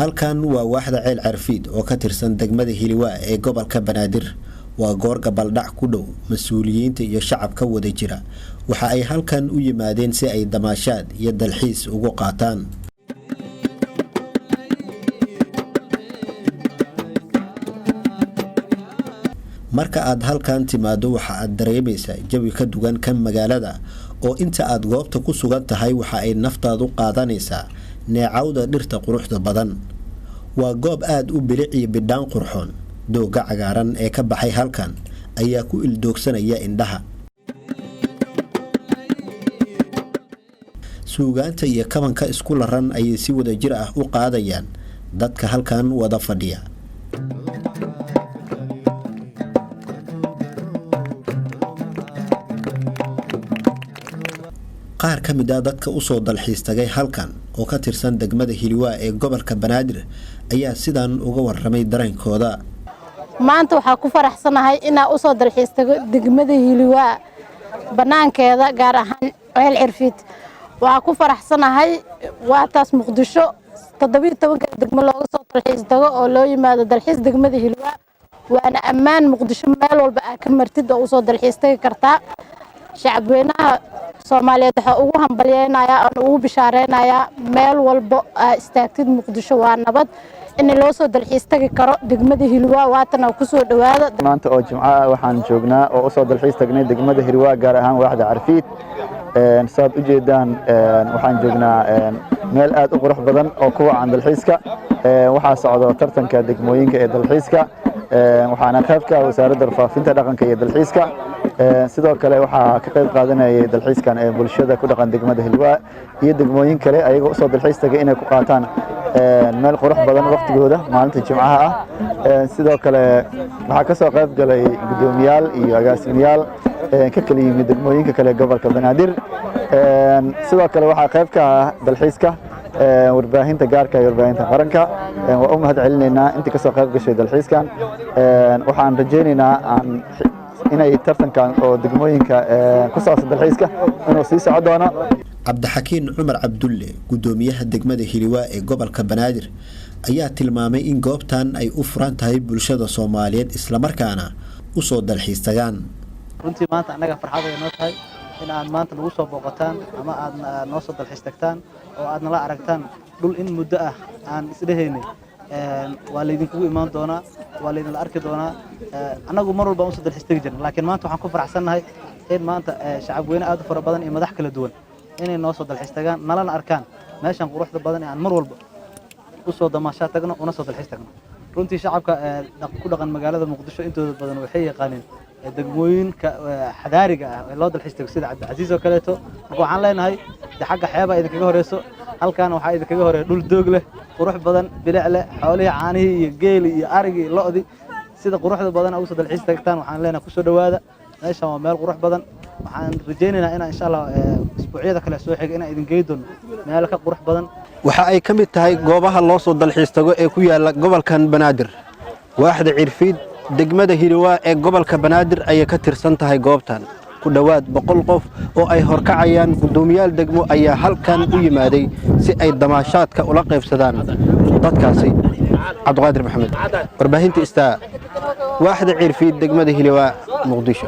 halkan waa waaxda ceel carfiid oo ka tirsan degmada Hiliwaa ee gobolka Banaadir. waa goor gabaldhac ku dhow mas'uuliyiinta iyo shacabka wada jira. waxa ay halkan u yimaadeen si ay damaashaad iyo dalxiis ugu qaataan. marka aad halkan timaado waxa aad dareemaysaa jawi ka duwan kan magaalada oo inta aad goobta ku sugan tahay waxa ay naftaadu qaadanaysaa neecawda dhirta quruxda badan. waa goob aad u bilic iyo bidhaan qurxoon. dooga cagaaran ee ka baxay halkan ayaa ku ildoogsanaya indhaha. suugaanta iyo kabanka isku laran ayay si wada jir ah u qaadayaan dadka halkan wada fadhiya. qaar ka mid ah dadka u soo dalxiis tagay halkan oo ka tirsan degmada Hiliwaa ee gobolka Banaadir ayaa sidan uga warramay dareenkooda. maanta waxaa ku faraxsanahay inaan u soo dalxiis tago degmada Hiliwaa banaankeeda gaar ahaan ceel cirfiid. waxaa ku faraxsanahay waa taas Muqdisho 17 degmo looga soo dalxiis tago oo loo yimaado dalxiis degmada Hiliwaa. waana ammaan Muqdisho meel walba aad ka martid oo u soo dalxiis tagi kartaa. shacabweynaha Soomaaliyeed waxa ugu hambalyeynaya oo ugu bishaareynaya meel walba istaagtid Muqdisho waa nabad in loo soo dalxiis tagi karo degmada Hiliwaa waatan ku soo dhawaada. maanta oo Jimcaha waxaan joognaa oo u soo dalxiis tagnay degmada Hiliwaa gaar ahaan waaxda Carfiid. saad u jeedaan waxaan joognaa meel aad u qurux badan oo ku wacan dalxiiska. waxaa socdo tartanka degmooyinka ee dalxiiska. waxaana qayb ka ah wasaaradda faafinta dhaqanka iyo dalxiiska. sidoo kale waxaa ka qayb qaadanayay dalxiiskan ee bulshada ku dhaqan degmada Hiliwaa iyo degmooyin kale ayagoo soo dalxiis tagay inay ku qaataan meel qurux badan waqtigooda maalinta Jimcaha ah. sidoo kale waxaa ka soo qayb galay gudoomiyaal iyo agaasimayaal ka kala yimid degmooyinka kale gobolka Banaadir. sidoo kale waxaa qayb ka ah dalxiiska warbaahinta gaarka iyo warbaahinta qaranka. waa u mahad celinaynaa intii ka soo qayb gashay dalxiiskan. waxaan rajaynaynaa inay tartankan oo degmooyinka ku saabsan dalxiiska inuu sii socon doono. Cabdixakiin Cumar Cabdulle gudoomiyaha degmada Hiliwaa ee gobolka Banaadir ayaa tilmaamay in goobtan ay u furan tahay bulshada Soomaaliyeed isla markaana u soo dalxiis tagaan. runtii maanta anaga farxad ay noo tahay in aad maanta nagu soo booqataan ama aad noo soo dalxiis tagtaan oo aad nala aragtaan dhul in muddo ah aan isdhahaynay waa laydinkugu imaan doonaa waa laydin la arki doonaa. anagu mar walba aan soo dalxiis tagi jirnay laakiin maanta waxaan ku faraxsanahay in maanta shacabweyne aad u fara badan iyo madax kala duwan inay noo soo dalxiis tagaan nalana arkaan meeshan quruxda badan ee aan mar walba u soo damaashaa tagno una soo dalxiis tagno. runtii shacabka ku dhaqan magaalada Muqdisho intooda badan waxay yaqaaneen degmooyinka xadaariga ah ee loo dalxiis tago sida Cabdicasiis oo kaleeto. marka waxaan leenahay xagga xeeba idinkaga horeyso halkan waxaa idinkaga horeeya dhul doog leh qurux badan bilic leh xoolaha caanihii iyo geeli iyo arigi iyo lo'di sida quruxda badan ugu soo dalxiis tagtaan. waxaan leenahay ku soo dhawaada meeshan waa meel qurux badan. waxaan rajaynaynaa in insha Allah isbuucyada kale soo xiga in idin geey doono meel ka qurux badan. waxa ay ka mid tahay goobaha loo soo dalxiis tago ee ku yaala gobolkan Banaadir. waaxda Cirfiid degmada Hiliwaa ee gobolka Banaadir ayay ka tirsan tahay goobtan. ku dhawaad 100 qof oo ay horkacayaan gudoomiyaal degmo ayaa halkan u yimaaday si ay damaashaadka ula qaybsadaan dadkaasi. Cabdiqaadir Maxamed warbaahinta Istaa waaxda Cirfiid degmada Hiliwaa Muqdisho.